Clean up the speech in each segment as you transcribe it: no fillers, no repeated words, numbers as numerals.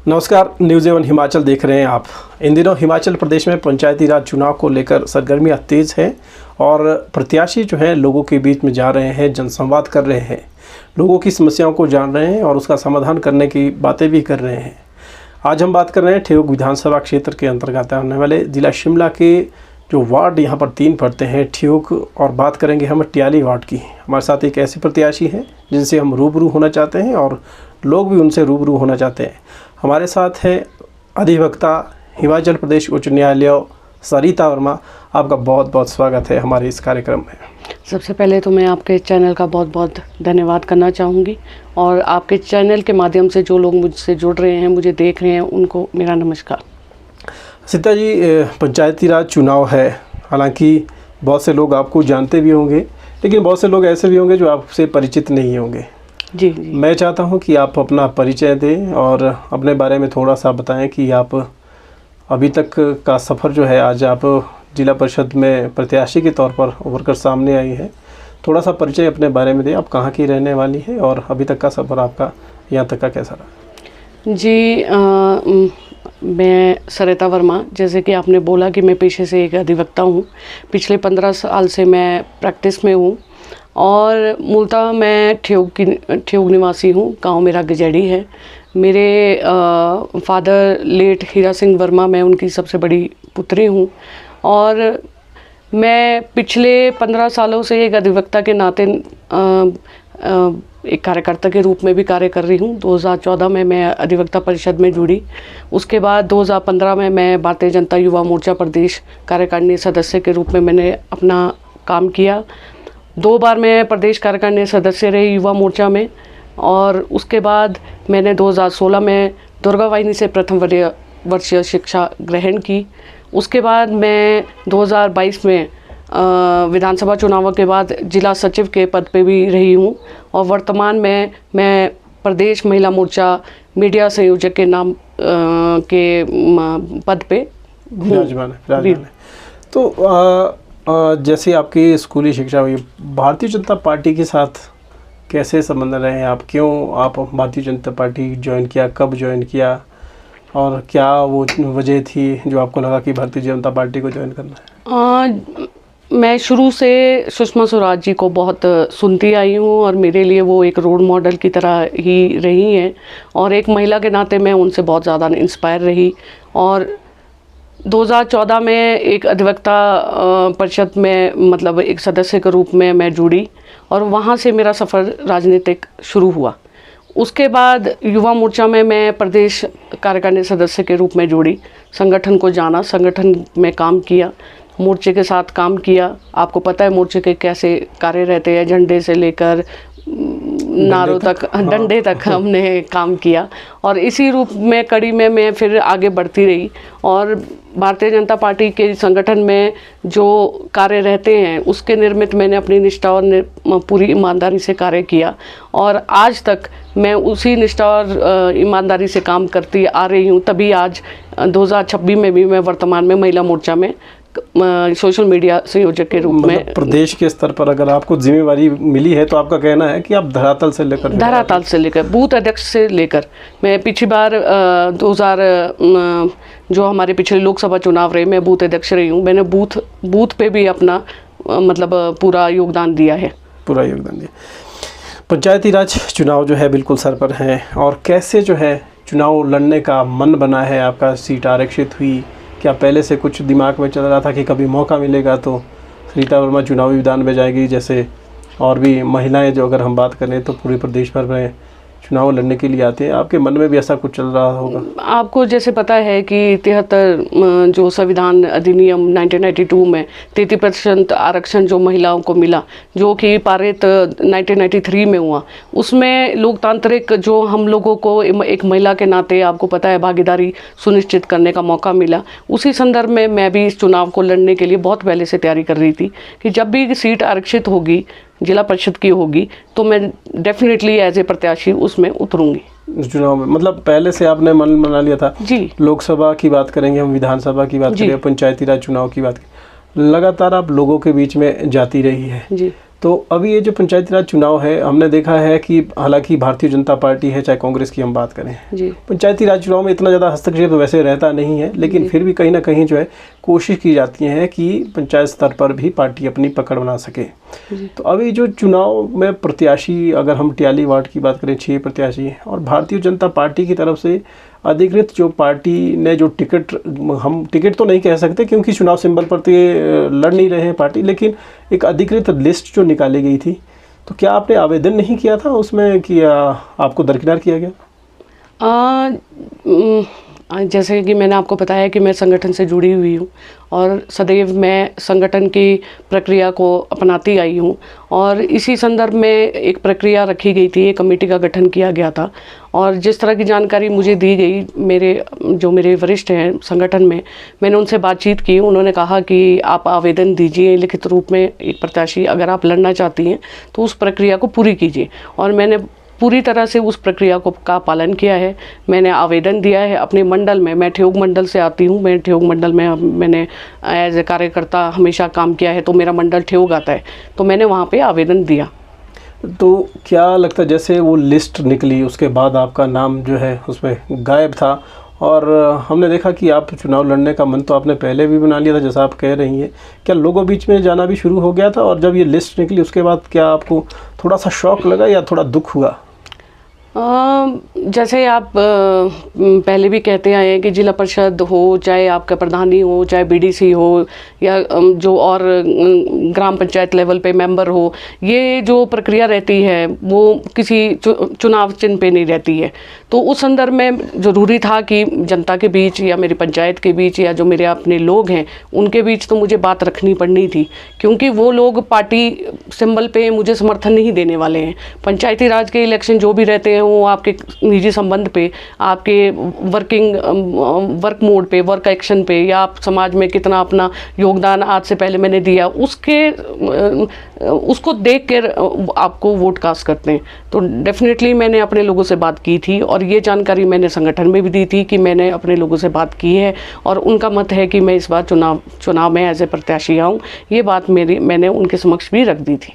नमस्कार, न्यूज़ 7 हिमाचल देख रहे हैं आप। इन दिनों हिमाचल प्रदेश में पंचायती राज चुनाव को लेकर सरगर्मियां तेज़ हैं और प्रत्याशी जो हैं लोगों के बीच में जा रहे हैं, जनसंवाद कर रहे हैं, लोगों की समस्याओं को जान रहे हैं और उसका समाधान करने की बातें भी कर रहे हैं। आज हम बात कर रहे हैं ठियोग विधानसभा क्षेत्र के अंतर्गत आने वाले ज़िला शिमला के जो वार्ड यहाँ पर 3 पड़ते हैं ठियोग, और बात करेंगे हम टियाली वार्ड की। हमारे साथ एक ऐसे प्रत्याशी हैं जिनसे हम रूबरू होना चाहते हैं और लोग भी उनसे रूबरू होना चाहते हैं। हमारे साथ है अधिवक्ता हिमाचल प्रदेश उच्च न्यायालय सरिता वर्मा। आपका बहुत बहुत स्वागत है हमारे इस कार्यक्रम में। सबसे पहले तो मैं आपके चैनल का बहुत बहुत धन्यवाद करना चाहूँगी और आपके चैनल के माध्यम से जो लोग मुझसे जुड़ रहे हैं, मुझे देख रहे हैं, उनको मेरा नमस्कार। सीता जी, पंचायती राज चुनाव है, हालांकि बहुत से लोग आपको जानते भी होंगे, लेकिन बहुत से लोग ऐसे भी होंगे जो आपसे परिचित नहीं होंगे। जी। मैं चाहता हूं कि आप अपना परिचय दें और अपने बारे में थोड़ा सा बताएं कि आप अभी तक का सफ़र जो है, आज आप जिला परिषद में प्रत्याशी के तौर पर उभर कर सामने आई हैं। थोड़ा सा परिचय अपने बारे में दें, आप कहाँ की रहने वाली हैं और अभी तक का सफ़र आपका यहाँ तक का कैसा रहा? जी, मैं सरिता वर्मा, जैसे कि आपने बोला कि मैं पेशे से एक अधिवक्ता हूँ। पिछले 15 साल से मैं प्रैक्टिस में हूँ और मूलतः मैं ठियोग निवासी हूँ। गांव मेरा गजेड़ी है। मेरे फादर लेट हीरा सिंह वर्मा, मैं उनकी सबसे बड़ी पुत्री हूँ और मैं पिछले 15 सालों से एक अधिवक्ता के नाते एक कार्यकर्ता के रूप में भी कार्य कर रही हूँ। 2014 में मैं अधिवक्ता परिषद में जुड़ी। उसके बाद 2015 में मैं भारतीय जनता युवा मोर्चा प्रदेश कार्यकारिणी सदस्य के रूप में मैंने अपना काम किया। 2 बार मैं प्रदेश कार्यकारिणी सदस्य रही युवा मोर्चा में और उसके बाद मैंने 2016 में दुर्गा वाहिनी से प्रथम वर्षीय शिक्षा ग्रहण की। उसके बाद मैं 2022 में विधानसभा चुनावों के बाद जिला सचिव के पद पे भी रही हूँ और वर्तमान में मैं प्रदेश महिला मोर्चा मीडिया संयोजक के नाम के पद पे विराजमान है। तो जैसे आपकी स्कूली शिक्षा हुई, भारतीय जनता पार्टी के साथ कैसे संबंध रहे हैं आप? क्यों आप भारतीय जनता पार्टी ज्वाइन किया, कब ज्वाइन किया और क्या वो वजह थी जो आपको लगा कि भारतीय जनता पार्टी को ज्वाइन करना है? मैं शुरू से सुषमा स्वराज जी को बहुत सुनती आई हूँ और मेरे लिए वो एक रोल मॉडल की तरह ही रही हैं और एक महिला के नाते मैं उनसे बहुत ज़्यादा इंस्पायर रही। और 2014 में एक अधिवक्ता परिषद में मतलब एक सदस्य के रूप में मैं जुड़ी और वहाँ से मेरा सफ़र राजनीतिक शुरू हुआ। उसके बाद युवा मोर्चा में मैं प्रदेश कार्यकारिणी सदस्य के रूप में जुड़ी। संगठन को जाना, संगठन में काम किया, मोर्चे के साथ काम किया। आपको पता है मोर्चे के कैसे कार्य रहते हैं, झंडे से लेकर नारों तक, डंडे तक हमने काम किया और इसी रूप में कड़ी में मैं फिर आगे बढ़ती रही और भारतीय जनता पार्टी के संगठन में जो कार्य रहते हैं उसके निर्मित मैंने अपनी निष्ठा और पूरी ईमानदारी से कार्य किया और आज तक मैं उसी निष्ठा और ईमानदारी से काम करती आ रही हूँ। तभी आज 2026 में भी मैं वर्तमान में महिला मोर्चा में सोशल मीडिया संयोजक के रूप में प्रदेश के स्तर पर अगर आपको जिम्मेवारी मिली है तो आपका कहना है कि आप धरातल से लेकर बूथ अध्यक्ष से लेकर, मैं पिछली बार 2000 जो हमारे पिछले लोकसभा चुनाव रहे, मैं बूथ अध्यक्ष रही हूँ। मैंने बूथ पे भी अपना मतलब पूरा योगदान दिया। पंचायती राज चुनाव जो है बिल्कुल सर पर है और कैसे जो है चुनाव लड़ने का मन बना है आपका? सीट आरक्षित हुई, क्या पहले से कुछ दिमाग में चल रहा था कि कभी मौका मिलेगा तो सरिता वर्मा चुनावी मैदान में जाएगी, जैसे और भी महिलाएं जो अगर हम बात करें तो पूरे प्रदेश भर में चुनाव लड़ने के लिए आते हैं, आपके मन में भी ऐसा कुछ चल रहा होगा? आपको जैसे पता है कि 73 जो संविधान अधिनियम 1992 में 33% आरक्षण जो महिलाओं को मिला, जो कि पारित 1993 में हुआ, उसमें लोकतांत्रिक जो हम लोगों को एक महिला के नाते आपको पता है भागीदारी सुनिश्चित करने का मौका मिला। उसी संदर्भ में मैं भी इस चुनाव को लड़ने के लिए बहुत पहले से तैयारी कर रही थी कि जब भी सीट आरक्षित होगी, जिला परिषद की होगी, तो मैं डेफिनेटली एज ए प्रत्याशी उसमें उतरूंगी चुनाव में। मतलब पहले से आपने मन बना लिया था? जी। लोकसभा की बात करेंगे हम, विधानसभा की बात करेंगे, पंचायती राज चुनाव की बात करें, लगातार आप लोगों के बीच में जाती रही है जी। तो अभी ये जो पंचायती राज चुनाव है, हमने देखा है कि हालांकि भारतीय जनता पार्टी है, चाहे कांग्रेस की हम बात करें, जी पंचायती राज चुनाव में इतना ज़्यादा हस्तक्षेप वैसे रहता नहीं है, लेकिन फिर भी कहीं ना कहीं जो है कोशिश की जाती है कि पंचायत स्तर पर भी पार्टी अपनी पकड़ बना सके। तो अभी जो चुनाव में प्रत्याशी, अगर हम टियाली वार्ड की बात करें, 6 प्रत्याशी हैं और भारतीय जनता पार्टी की तरफ से अधिकृत जो पार्टी ने जो टिकट, हम टिकट तो नहीं कह सकते क्योंकि चुनाव सिंबल पर तो ये लड़ नहीं रहे हैं पार्टी, लेकिन एक अधिकृत लिस्ट जो निकाली गई थी, तो क्या आपने आवेदन नहीं किया था उसमें कि आपको दरकिनार किया गया? जैसे कि मैंने आपको बताया कि मैं संगठन से जुड़ी हुई हूँ और सदैव मैं संगठन की प्रक्रिया को अपनाती आई हूँ और इसी संदर्भ में एक प्रक्रिया रखी गई थी, एक कमेटी का गठन किया गया था और जिस तरह की जानकारी मुझे दी गई, मेरे वरिष्ठ हैं संगठन में, मैंने उनसे बातचीत की। उन्होंने कहा कि आप आवेदन दीजिए लिखित रूप में, एक प्रत्याशी अगर आप लड़ना चाहती हैं तो उस प्रक्रिया को पूरी कीजिए और मैंने पूरी तरह से उस प्रक्रिया का पालन किया है। मैंने आवेदन दिया है अपने मंडल में, मैं ठेयोग मंडल से आती हूँ, मैं ठेयोग मंडल में मैंने एज ए कार्यकर्ता हमेशा काम किया है, तो मेरा मंडल ठेयोग आता है, तो मैंने वहाँ पे आवेदन दिया। तो क्या लगता है, जैसे वो लिस्ट निकली उसके बाद आपका नाम जो है उसमें गायब था और हमने देखा कि आप चुनाव लड़ने का मन तो आपने पहले भी बना लिया था जैसा आप कह रही हैं, क्या लोगों बीच में जाना भी शुरू हो गया था? और जब ये लिस्ट निकली उसके बाद क्या आपको थोड़ा सा शौक लगा या थोड़ा दुख हुआ? जैसे आप पहले भी कहते आए हैं कि जिला परिषद हो, चाहे आपका प्रधानी हो, चाहे बीडीसी हो या जो और ग्राम पंचायत लेवल पे मेंबर हो, ये जो प्रक्रिया रहती है वो किसी चुनाव चिन्ह पे नहीं रहती है। तो उस संदर्भ में ज़रूरी था कि जनता के बीच या मेरी पंचायत के बीच या जो मेरे अपने लोग हैं उनके बीच तो मुझे बात रखनी पड़नी थी, क्योंकि वो लोग पार्टी सिंबल पे मुझे समर्थन नहीं देने वाले हैं। पंचायती राज के इलेक्शन जो भी रहते हैं वो आपके निजी संबंध पे, आपके वर्क मोड पे, वर्क एक्शन पे, या आप समाज में कितना अपना योगदान आज से पहले मैंने दिया उसको देख कर आपको वोट कास्ट करते हैं। तो डेफिनेटली मैंने अपने लोगों से बात की थी और ये जानकारी मैंने संगठन में भी दी थी कि मैंने अपने लोगों से बात की है और उनका मत है कि मैं इस बार चुनाव में एज ए प्रत्याशी आऊँ। ये बात मैंने उनके समक्ष भी रख दी थी।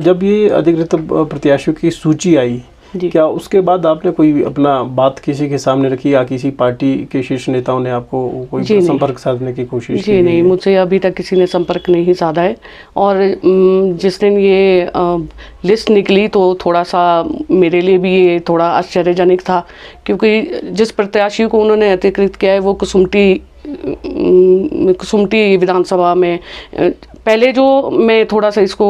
जब ये अधिकृत प्रत्याशियों की सूची आई, क्या उसके बाद आपने कोई अपना बात किसी के सामने रखी या किसी पार्टी के शीर्ष नेताओं ने आपको कोई संपर्क साधने की कोशिश की? जी नहीं, मुझसे अभी तक किसी ने संपर्क नहीं साधा है। और जिस दिन ये लिस्ट निकली तो थोड़ा सा मेरे लिए भी ये थोड़ा आश्चर्यजनक था, क्योंकि जिस प्रत्याशी को उन्होंने अधिकृत किया है वो कुसुमटी विधानसभा में, पहले जो मैं थोड़ा सा इसको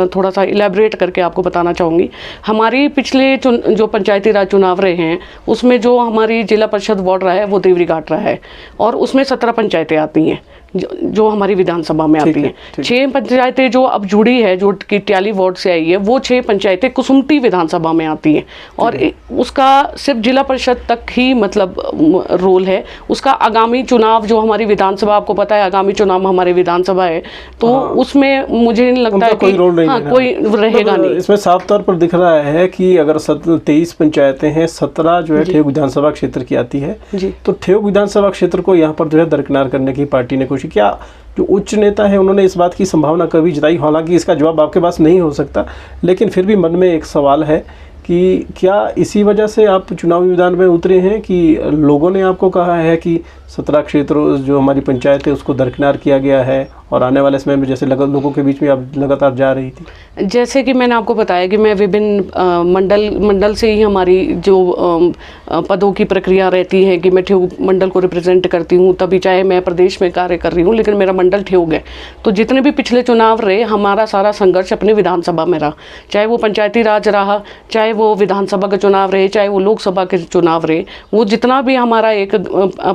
थोड़ा सा इलेबरेट करके आपको बताना चाहूँगी। हमारी पिछले जो पंचायती राज चुनाव रहे हैं उसमें जो हमारी जिला परिषद वार्ड रहा है वो देवरी घाट रहा है और उसमें 17 पंचायतें आती हैं जो हमारी विधानसभा में आती हैं। 6 पंचायतें जो अब जुड़ी है, जो कि टियाली वार्ड से आई है, वो 6 पंचायतें कुसुमटी विधानसभा में आती हैं और उसका सिर्फ जिला परिषद तक ही मतलब रोल है। उसका आगामी चुनाव जो हमारी विधानसभा, आपको पता है आगामी चुनाव हमारे विधानसभा है, तो उसमें मुझे नहीं लगता है कोई रोल नहीं, कोई रहेगा नहीं। इसमें साफ तौर पर दिख रहा है कि अगर 23 पंचायतें हैं, 17 जो है ठेयोग विधानसभा क्षेत्र की आती है, तो ठेयोग विधानसभा क्षेत्र को यहाँ पर जो है दरकिनार करने की पार्टी ने कोशिश। क्या जो उच्च नेता है उन्होंने इस बात की संभावना कभी जताई? हालांकि इसका जवाब आपके पास नहीं हो सकता, लेकिन फिर भी मन में एक सवाल है कि क्या इसी वजह से आप चुनावी मैदान में उतरे हैं कि लोगों ने आपको कहा है कि 17 क्षेत्र जो हमारी पंचायत है उसको दरकिनार किया गया है और आने वाले समय में जैसे लोगों के बीच में आप लगातार जा रही थी? जैसे कि मैंने आपको बताया कि मैं विभिन्न मंडल से ही हमारी जो पदों की प्रक्रिया रहती है कि मैं ठेयोग मंडल को रिप्रेजेंट करती हूँ, तभी चाहे मैं प्रदेश में कार्य कर रही हूँ लेकिन मेरा मंडल ठेयोग है। तो जितने भी पिछले चुनाव रहे हमारा सारा संघर्ष अपने विधानसभा में रहा, चाहे वो पंचायती राज रहा, चाहे वो विधानसभा का चुनाव रहे, चाहे वो लोकसभा के चुनाव रहे, वो जितना भी हमारा एक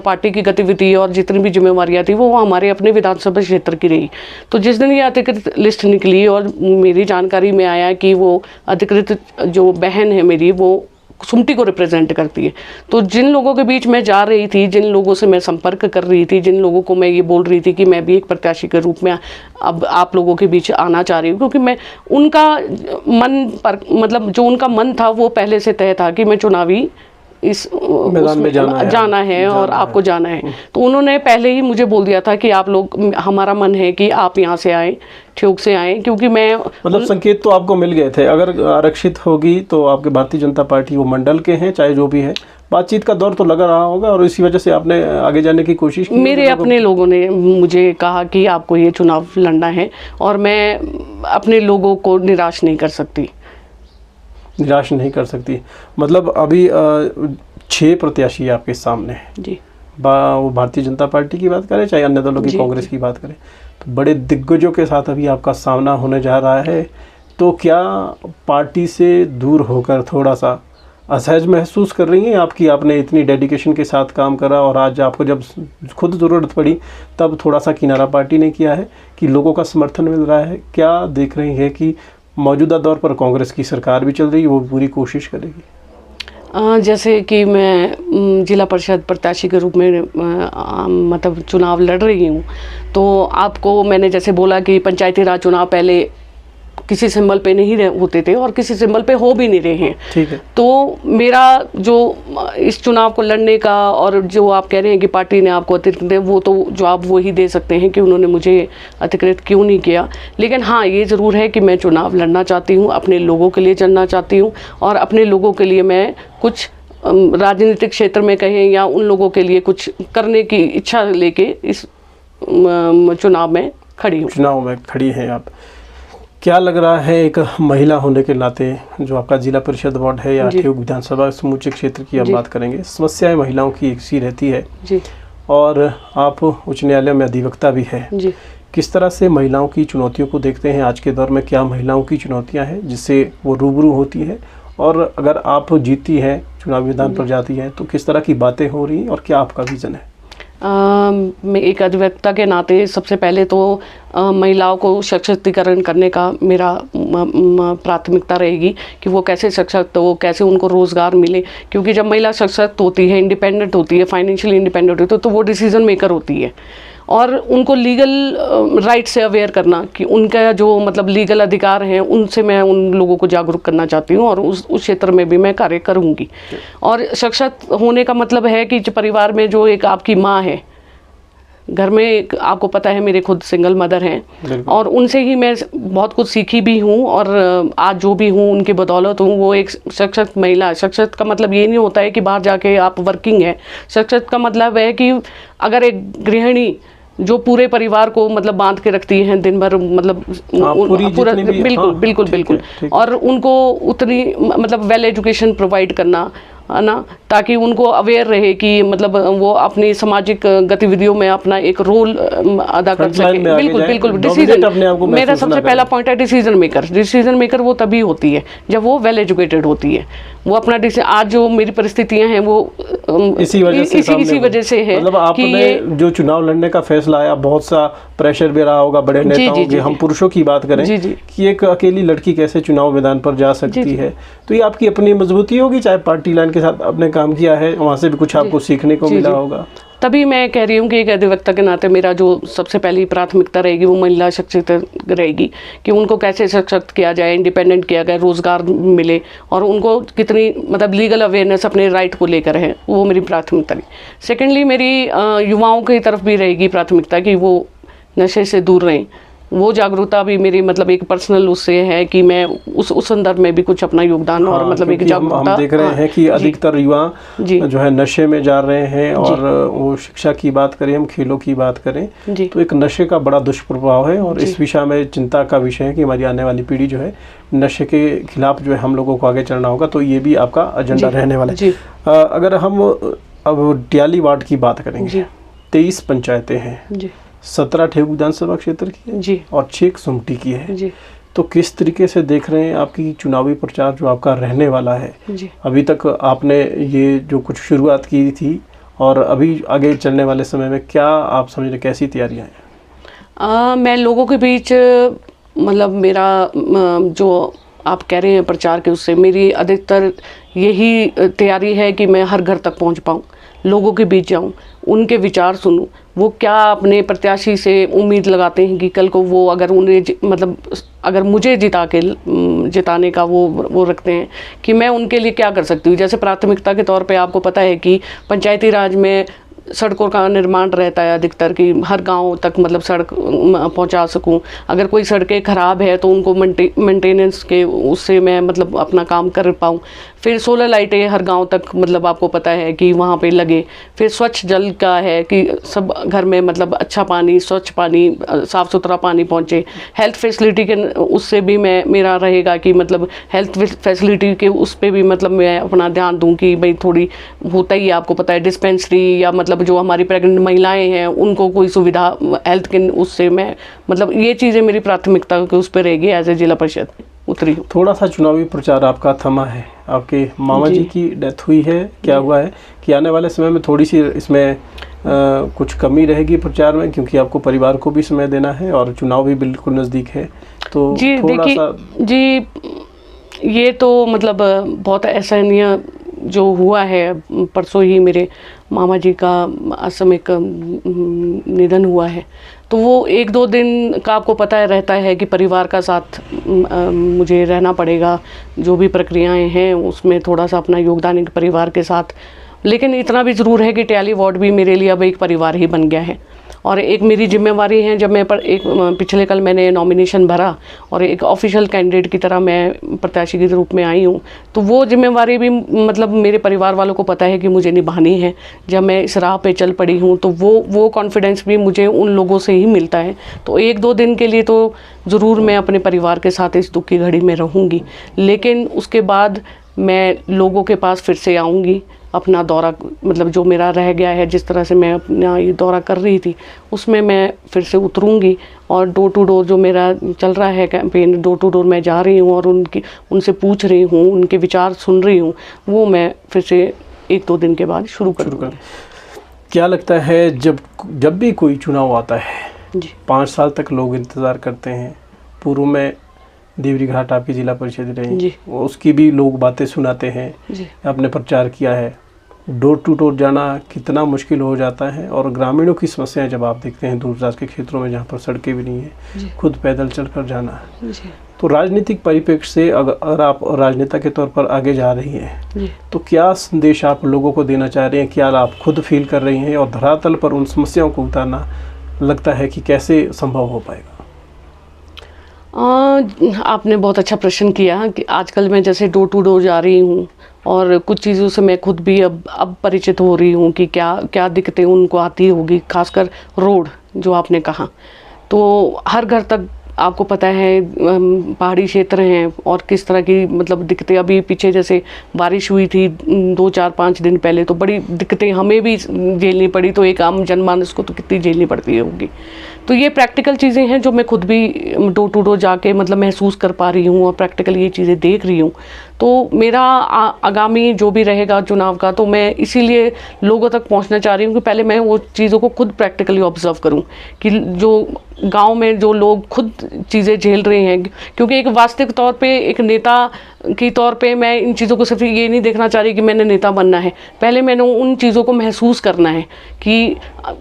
पार्टी की गतिविधि और जितनी भी जिम्मेवारियाँ थी वो हमारे अपने विधानसभा क्षेत्र की रही। तो जिस दिन ये अधिकृत लिस्ट निकली और मेरी जानकारी में आया कि वो अधिकृत जो बहन है मेरी वो कुसुमटी को रिप्रेजेंट करती है, तो जिन लोगों के बीच मैं जा रही थी, जिन लोगों से मैं संपर्क कर रही थी, जिन लोगों को मैं ये बोल रही थी कि मैं भी एक प्रत्याशी के रूप में अब आप लोगों के बीच आना चाह रही हूँ, क्योंकि मैं उनका मन पर मतलब जो उनका मन था वो पहले से तय था कि मैं चुनावी इस मैदान में जाना है और आपको जाना है। तो उन्होंने पहले ही मुझे बोल दिया था कि आप लोग, हमारा मन है कि आप यहाँ से आएँ, ठियोग से आएँ, क्योंकि मैं मतलब संकेत तो आपको मिल गए थे, अगर आरक्षित होगी तो आपके भारतीय जनता पार्टी वो मंडल के हैं चाहे जो भी है, बातचीत का दौर तो लगा रहा होगा और इसी वजह से आपने आगे जाने की कोशिश की। मेरे अपने लोगों ने मुझे कहा कि आपको ये चुनाव लड़ना है और मैं अपने लोगों को निराश नहीं कर सकती। निराश नहीं कर सकती, मतलब अभी 6 प्रत्याशी आपके सामने हैं जी। वो भारतीय जनता पार्टी की बात करें चाहे अन्य दलों की, कांग्रेस की बात करें, तो बड़े दिग्गजों के साथ अभी आपका सामना होने जा रहा है। तो क्या पार्टी से दूर होकर थोड़ा सा असहज महसूस कर रही हैं आपकी, आपने इतनी डेडिकेशन के साथ काम करा और आज आपको जब खुद ज़रूरत पड़ी तब थोड़ा सा किनारा पार्टी ने किया है कि लोगों का समर्थन मिल रहा है, क्या देख रही है कि मौजूदा दौर पर कांग्रेस की सरकार भी चल रही है, वो पूरी कोशिश करेगी? जैसे कि मैं जिला परिषद प्रत्याशी के रूप में मतलब चुनाव लड़ रही हूँ, तो आपको मैंने जैसे बोला कि पंचायती राज चुनाव पहले किसी सिंबल पे नहीं होते थे और किसी सिंबल पे हो भी नहीं रहे हैं। ठीक है। तो मेरा जो इस चुनाव को लड़ने का, और जो आप कह रहे हैं कि पार्टी ने आपको अतिरिक्त दे, वो तो जवाब वही दे सकते हैं कि उन्होंने मुझे अतिरिक्त क्यों नहीं किया। लेकिन हाँ, ये ज़रूर है कि मैं चुनाव लड़ना चाहती हूँ, अपने लोगों के लिए चलना चाहती हूँ और अपने लोगों के लिए मैं कुछ राजनीतिक क्षेत्र में कहें या उन लोगों के लिए कुछ करने की इच्छा लेके इस चुनाव में खड़ी हूँ। चुनाव में खड़ी हैं आप, क्या लग रहा है एक महिला होने के नाते, जो आपका जिला परिषद वार्ड है या ठियोग विधानसभा समूचे क्षेत्र की आप बात करेंगे, समस्याएं महिलाओं की एक सी रहती है जी, और आप उच्च न्यायालय में अधिवक्ता भी हैं जी। किस तरह से महिलाओं की चुनौतियों को देखते हैं आज के दौर में? क्या महिलाओं की चुनौतियां हैं जिससे वो रूबरू होती है, और अगर आप जीती हैं, चुनावी मैदान पर जाती हैं, तो किस तरह की बातें हो रही हैं और क्या आपका विज़न है? मैं एक अधिवक्ता के नाते सबसे पहले तो महिलाओं को सशक्तिकरण करने का मेरा प्राथमिकता रहेगी कि वो कैसे सशक्त हो, कैसे उनको रोज़गार मिले। क्योंकि जब महिला सशक्त होती है, इंडिपेंडेंट होती है, फाइनेंशियली इंडिपेंडेंट होती है, तो वो डिसीज़न मेकर होती है। और उनको लीगल राइट से अवेयर करना कि उनका जो मतलब लीगल अधिकार हैं, उनसे मैं उन लोगों को जागरूक करना चाहती हूँ और उस क्षेत्र में भी मैं कार्य करूँगी। और सशक्त होने का मतलब है कि जो परिवार में जो एक आपकी माँ है, घर में एक, आपको पता है मेरे खुद सिंगल मदर हैं और उनसे ही मैं बहुत कुछ सीखी भी हूँ और आज जो भी हूँ उनकी बदौलत हूँ। वो एक सशक्त महिला। सशक्त का मतलब ये नहीं होता है कि बाहर जाके आप वर्किंग है। सशक्त का मतलब है कि अगर एक गृहिणी जो पूरे परिवार को मतलब बांध के रखती हैं दिन भर, मतलब पूरा बिल्कुल बिल्कुल बिल्कुल, और उनको उतनी मतलब वेल एजुकेशन प्रोवाइड करना है ना, ताकि उनको अवेयर रहे कि मतलब वो अपनी सामाजिक गतिविधियों में अपना एक रोल अदा कर सके। बिल्कुल बिल्कुल। डिसीजन, मेरा सबसे पहला पॉइंट है डिसीजन मेकर। डिसीजन मेकर वो तभी होती है जब वो वेल एजुकेटेड होती है। वो अपना आज जो मेरी परिस्थितियां हैं वो इसी वजह से है। मतलब आपने जो चुनाव लड़ने का फैसला आया, बहुत सा प्रेशर भी रहा होगा बड़े नेताओं के। हम पुरुषों की बात करें कि एक अकेली लड़की कैसे चुनाव मैदान पर जा सकती है, तो ये आपकी अपनी मजबूती होगी। चाहे पार्टी लाइन के साथ आपने काम किया है, वहाँ से भी कुछ आपको सीखने को मिला होगा। तभी मैं कह रही हूँ कि एक अधिवक्ता के नाते मेरा जो सबसे पहली प्राथमिकता रहेगी वो महिला सशक्त रहेगी कि उनको कैसे सशक्त किया जाए, इंडिपेंडेंट किया जाए, रोज़गार मिले और उनको कितनी मतलब लीगल अवेयरनेस अपने राइट को लेकर है, वो मेरी प्राथमिकता रही। सेकेंडली मेरी युवाओं की तरफ भी रहेगी प्राथमिकता कि वो नशे से दूर रहें। वो जागरूकता भी मेरी मतलब एक पर्सनल उससे है कि मैं उस संदर्भ में भी कुछ अपना योगदान और मतलब एक जागरूकता। हम देख रहे हैं कि अधिकतर युवा जो है नशे में जा रहे हैं, और वो शिक्षा की बात करें, हम खेलों की बात करें, तो एक नशे का बड़ा दुष्प्रभाव है और इस विषय में चिंता का विषय है कि हमारी आने वाली पीढ़ी जो है नशे के खिलाफ जो है हम लोगों को आगे चलना होगा। तो ये भी आपका एजेंडा रहने वाला है। अगर हम अब टियाली वार्ड की बात करेंगे, 23 पंचायतें हैं, 17 ठियोग विधानसभा क्षेत्र की है जी, और 6 सुमटी की है जी। तो किस तरीके से देख रहे हैं आपकी चुनावी प्रचार जो आपका रहने वाला है जी? अभी तक आपने ये जो कुछ शुरुआत की थी और अभी आगे चलने वाले समय में क्या आप समझ रहे, कैसी तैयारियां हैं? मैं लोगों के बीच मतलब मेरा जो आप कह रहे हैं प्रचार के, उससे मेरी अधिकतर यही तैयारी है कि मैं हर घर तक पहुंच पाऊं, लोगों के बीच जाऊं, उनके विचार सुनूं, वो क्या अपने प्रत्याशी से उम्मीद लगाते हैं कि कल को वो अगर उन्हें मतलब अगर मुझे जिता के जिताने का वो रखते हैं कि मैं उनके लिए क्या कर सकती हूँ। जैसे प्राथमिकता के तौर पे आपको पता है कि पंचायती राज में सड़कों का निर्माण रहता है अधिकतर, कि हर गांव तक मतलब सड़क पहुंचा सकूं। अगर कोई सड़कें ख़राब है तो उनको मेंटेनेंस के उससे मैं मतलब अपना काम कर पाऊँ। फिर सोलर लाइटें हर गांव तक मतलब आपको पता है कि वहाँ पे लगे। फिर स्वच्छ जल का है कि सब घर में मतलब अच्छा पानी, स्वच्छ पानी, साफ़ सुथरा पानी पहुँचे। हेल्थ फैसिलिटी के उससे भी मेरा रहेगा कि मतलब हेल्थ फैसिलिटी के उस पर भी मतलब मैं अपना ध्यान दूँ कि भाई थोड़ी होता ही है, आपको पता है डिस्पेंसरी या मतलब जो हमारी प्रेग्नेंट महिलाएं हैं उनको कोई सुविधा हेल्थ के उससे मैं मतलब ये चीज़ें मेरी प्राथमिकता के उस पर रहेगी। एज ए जिला परिषद उतरी हूँ। थोड़ा सा चुनावी प्रचार आपका थमा है, आपके मामा जी की डेथ हुई है, क्या हुआ है कि आने वाले समय में थोड़ी सी इसमें कुछ कमी रहेगी प्रचार में, क्योंकि आपको परिवार को भी समय देना है और चुनाव भी बिल्कुल नज़दीक है, तो जी थोड़ा सा जी ये तो मतलब बहुत असहनीय जो हुआ है। परसों ही मेरे मामा जी का असामयिक निधन हुआ है, तो वो 1-2 दिन का आपको पता है रहता है कि परिवार का साथ मुझे रहना पड़ेगा। जो भी प्रक्रियाएं हैं उसमें थोड़ा सा अपना योगदान एक परिवार के साथ, लेकिन इतना भी ज़रूर है कि टियाली वार्ड भी मेरे लिए अब एक परिवार ही बन गया है और एक मेरी जिम्मेवारी है। जब मैं पिछले कल मैंने नॉमिनेशन भरा और एक ऑफिशियल कैंडिडेट की तरह मैं प्रत्याशी के रूप में आई हूँ, तो वो जिम्मेवारी भी मतलब मेरे परिवार वालों को पता है कि मुझे निभानी है। जब मैं इस राह पे चल पड़ी हूँ तो वो कॉन्फिडेंस भी मुझे उन लोगों से ही मिलता है। तो 1-2 दिन के लिए तो ज़रूर मैं अपने परिवार के साथ इस दुख की घड़ी में रहूँगी, लेकिन उसके बाद मैं लोगों के पास फिर से आऊँगी। अपना दौरा मतलब जो मेरा रह गया है, जिस तरह से मैं अपना ये दौरा कर रही थी उसमें मैं फिर से उतरूँगी और डोर टू डोर जो मेरा चल रहा है कैंपेन, डोर टू डोर मैं जा रही हूँ और उनसे पूछ रही हूँ, उनके विचार सुन रही हूँ, वो मैं फिर से 1-2 दिन के बाद शुरू करूँगा। क्या लगता है जब भी कोई चुनाव आता है 5 साल तक लोग इंतज़ार करते हैं। पूर्व में देवरी घाट आपकी जिला परिषद रही, उसकी भी लोग बातें सुनाते हैं, आपने प्रचार किया है। डोर टू डोर जाना कितना मुश्किल हो जाता है और ग्रामीणों की समस्याएं जब आप देखते हैं दूर दराज के क्षेत्रों में जहाँ पर सड़कें भी नहीं है, खुद पैदल चल कर जाना। तो राजनीतिक परिप्रेक्ष्य से अगर आप राजनेता के तौर पर आगे जा रही हैं तो क्या संदेश आप लोगों को देना चाह रही हैं, क्या आप खुद फील कर रही हैं और धरातल पर उन समस्याओं को उतारना लगता है कि कैसे संभव हो पाएगा? आपने बहुत अच्छा प्रश्न किया कि आजकल मैं जैसे डोर टू डोर जा रही हूँ और कुछ चीज़ों से मैं खुद भी अब परिचित हो रही हूँ कि क्या क्या दिक्कतें उनको आती होगी, खासकर रोड जो आपने कहा। तो हर घर तक आपको पता है पहाड़ी क्षेत्र हैं और किस तरह की मतलब दिक्कतें, अभी पीछे जैसे बारिश हुई थी 2-4-5 दिन पहले, तो बड़ी दिक्कतें हमें भी झेलनी पड़ी, तो एक आम जनमानस को तो कितनी झेलनी पड़ती होगी। तो ये प्रैक्टिकल चीज़ें हैं जो मैं खुद भी डोर टू डोर जाके मतलब महसूस कर पा रही हूँ और प्रैक्टिकल ये चीज़ें देख रही हूँ। तो मेरा आगामी जो भी रहेगा चुनाव का, तो मैं इसीलिए लोगों तक पहुँचना चाह रही हूँ कि पहले मैं वो चीज़ों को खुद प्रैक्टिकली ऑब्जर्व करूँ कि जो गांव में जो लोग खुद चीज़ें झेल रहे हैं, क्योंकि एक वास्तविक तौर पे एक नेता की तौर पे मैं इन चीज़ों को सिर्फ ये नहीं देखना चाह रही कि मैंने नेता बनना है, पहले मैंने उन चीज़ों को महसूस करना है कि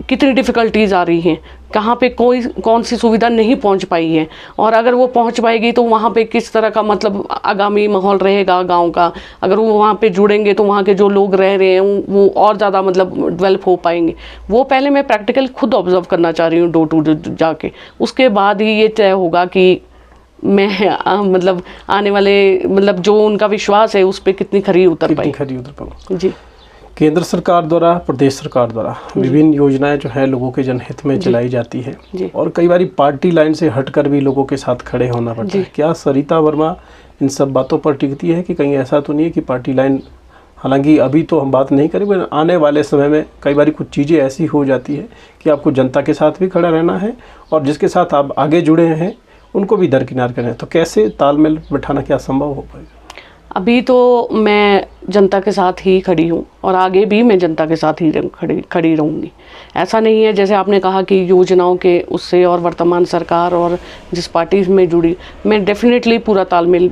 कितनी डिफ़िकल्टीज़ आ रही हैं, कहाँ पे कौन सी सुविधा नहीं पहुंच पाई है और अगर वो पहुंच पाएगी तो वहाँ पे किस तरह का मतलब आगामी माहौल रहेगा गांव का। अगर वो वहाँ पे जुड़ेंगे तो वहाँ के जो लोग रह रहे हैं वो और ज़्यादा मतलब डेवलप हो पाएंगे। वो पहले मैं प्रैक्टिकल खुद ऑब्जर्व करना चाह रही हूँ डोर टू डोर जाके। उसके बाद ही ये तय होगा कि मैं मतलब आने वाले मतलब जो उनका विश्वास है उस पर कितनी खरी उतर पाऊँ। जी, केंद्र सरकार द्वारा, प्रदेश सरकार द्वारा विभिन्न योजनाएं जो है लोगों के जनहित में चलाई जाती है और कई बार पार्टी लाइन से हटकर भी लोगों के साथ खड़े होना पड़ता है। क्या सरिता वर्मा इन सब बातों पर टिकती है कि कहीं ऐसा तो नहीं है कि पार्टी लाइन, हालांकि अभी तो हम बात नहीं करें, पर आने वाले समय में कई बार कुछ चीज़ें ऐसी हो जाती है कि आपको जनता के साथ भी खड़ा रहना है और जिसके साथ आप आगे जुड़े हैं उनको भी दरकिनार करें, तो कैसे तालमेल बैठाना क्या संभव हो पाएगा? अभी तो मैं जनता के साथ ही खड़ी हूँ और आगे भी मैं जनता के साथ ही खड़ी रहूँगी। ऐसा नहीं है जैसे आपने कहा कि योजनाओं के उससे और वर्तमान सरकार और जिस पार्टी में जुड़ी, मैं डेफिनेटली पूरा तालमेल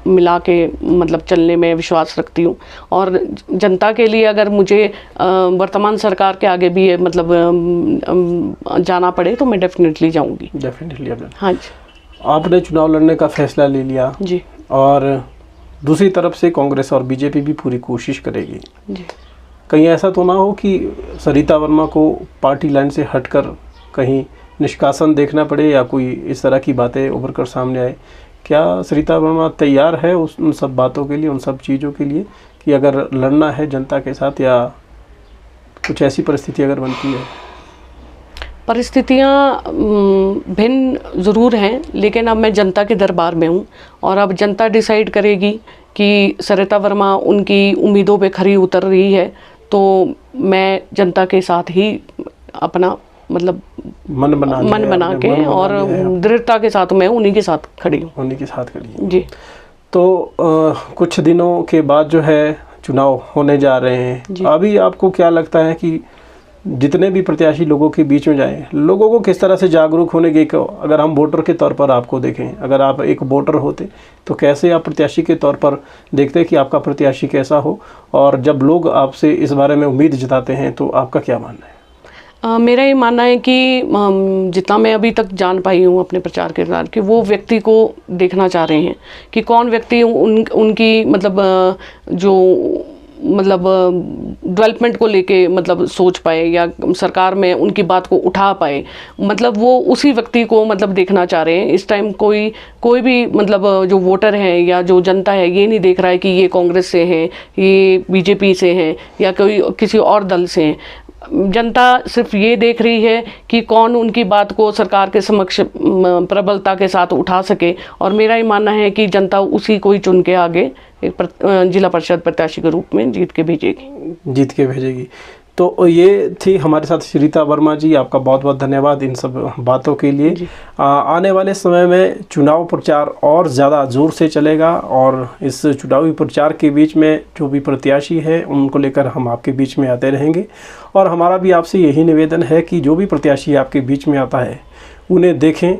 मिला के मतलब चलने में विश्वास रखती हूँ और जनता के लिए अगर मुझे वर्तमान सरकार के आगे भी मतलब जाना पड़े तो मैं डेफिनेटली जाऊँगी। डेफिनेटली। हाँ जी। आपने चुनाव लड़ने का फैसला ले लिया जी, और दूसरी तरफ से कांग्रेस और बीजेपी भी पूरी कोशिश करेगी। जी। कहीं ऐसा तो ना हो कि सरिता वर्मा को पार्टी लाइन से हटकर कहीं निष्कासन देखना पड़े या कोई इस तरह की बातें उभर कर सामने आए। क्या सरिता वर्मा तैयार है उन सब बातों के लिए, उन सब चीज़ों के लिए कि अगर लड़ना है जनता के साथ या कुछ ऐसी परिस्थिति अगर बनती है? परिस्थितियाँ भिन्न ज़रूर हैं, लेकिन अब मैं जनता के दरबार में हूँ और अब जनता डिसाइड करेगी कि सरिता वर्मा उनकी उम्मीदों पे खरी उतर रही है, तो मैं जनता के साथ ही अपना मतलब मन बना के और दृढ़ता के साथ मैं उन्हीं के साथ खड़ी हूँ। उन्हीं के साथ खड़ी हूँ। जी। तो कुछ दिनों के बाद जो है चुनाव होने जा रहे हैं। अभी आपको क्या लगता है कि जितने भी प्रत्याशी लोगों के बीच में जाएं, लोगों को किस तरह से जागरूक होने की, अगर हम वोटर के तौर पर आपको देखें, अगर आप एक वोटर होते तो कैसे आप प्रत्याशी के तौर पर देखते कि आपका प्रत्याशी कैसा हो, और जब लोग आपसे इस बारे में उम्मीद जताते हैं तो आपका क्या मानना है? मेरा ये मानना है कि जितना मैं अभी तक जान पाई हूँ अपने प्रचार के दौरान कि वो व्यक्ति को देखना चाह रहे हैं कि कौन व्यक्ति उनकी मतलब जो मतलब डेवलपमेंट को लेके मतलब सोच पाए या सरकार में उनकी बात को उठा पाए, मतलब वो उसी व्यक्ति को मतलब देखना चाह रहे हैं। इस टाइम कोई भी मतलब जो वोटर है या जो जनता है ये नहीं देख रहा है कि ये कांग्रेस से है, ये बीजेपी से है या कोई किसी और दल से है। जनता सिर्फ ये देख रही है कि कौन उनकी बात को सरकार के समक्ष प्रबलता के साथ उठा सके, और मेरा ये मानना है कि जनता उसी को ही चुन के आगे एक जिला परिषद प्रत्याशी के रूप में जीत के भेजेगी। तो ये थी हमारे साथ सरिता वर्मा जी। आपका बहुत बहुत धन्यवाद इन सब बातों के लिए। आने वाले समय में चुनाव प्रचार और ज़्यादा ज़ोर से चलेगा और इस चुनावी प्रचार के बीच में जो भी प्रत्याशी है उनको लेकर हम आपके बीच में आते रहेंगे। और हमारा भी आपसे यही निवेदन है कि जो भी प्रत्याशी आपके बीच में आता है उन्हें देखें,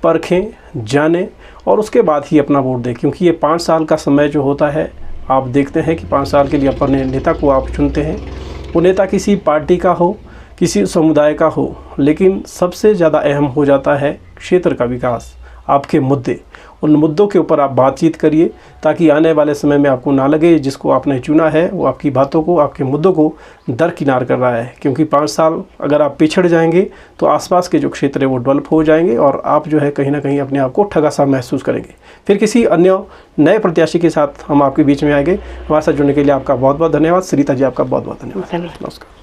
परखें, जानें और उसके बाद ही अपना वोट दें, क्योंकि ये 5 साल का समय जो होता है, आप देखते हैं कि 5 साल के लिए अपने नेता को आप चुनते हैं। वो नेता किसी पार्टी का हो, किसी समुदाय का हो, लेकिन सबसे ज़्यादा अहम हो जाता है क्षेत्र का विकास, आपके मुद्दे। उन मुद्दों के ऊपर आप बातचीत करिए ताकि आने वाले समय में आपको ना लगे जिसको आपने चुना है वो आपकी बातों को, आपके मुद्दों को दरकिनार कर रहा है। क्योंकि 5 साल अगर आप पिछड़ जाएंगे तो आसपास के जो क्षेत्र है वो डेवलप हो जाएंगे और आप जो है कहीं ना कहीं अपने आप को ठगा सा महसूस करेंगे। फिर किसी अन्य नए प्रत्याशी के साथ हम आपके बीच में आएंगे। हमारे साथ जुड़ने के लिए आपका बहुत बहुत धन्यवाद। सरिता जी, आपका बहुत बहुत धन्यवाद। नमस्कार।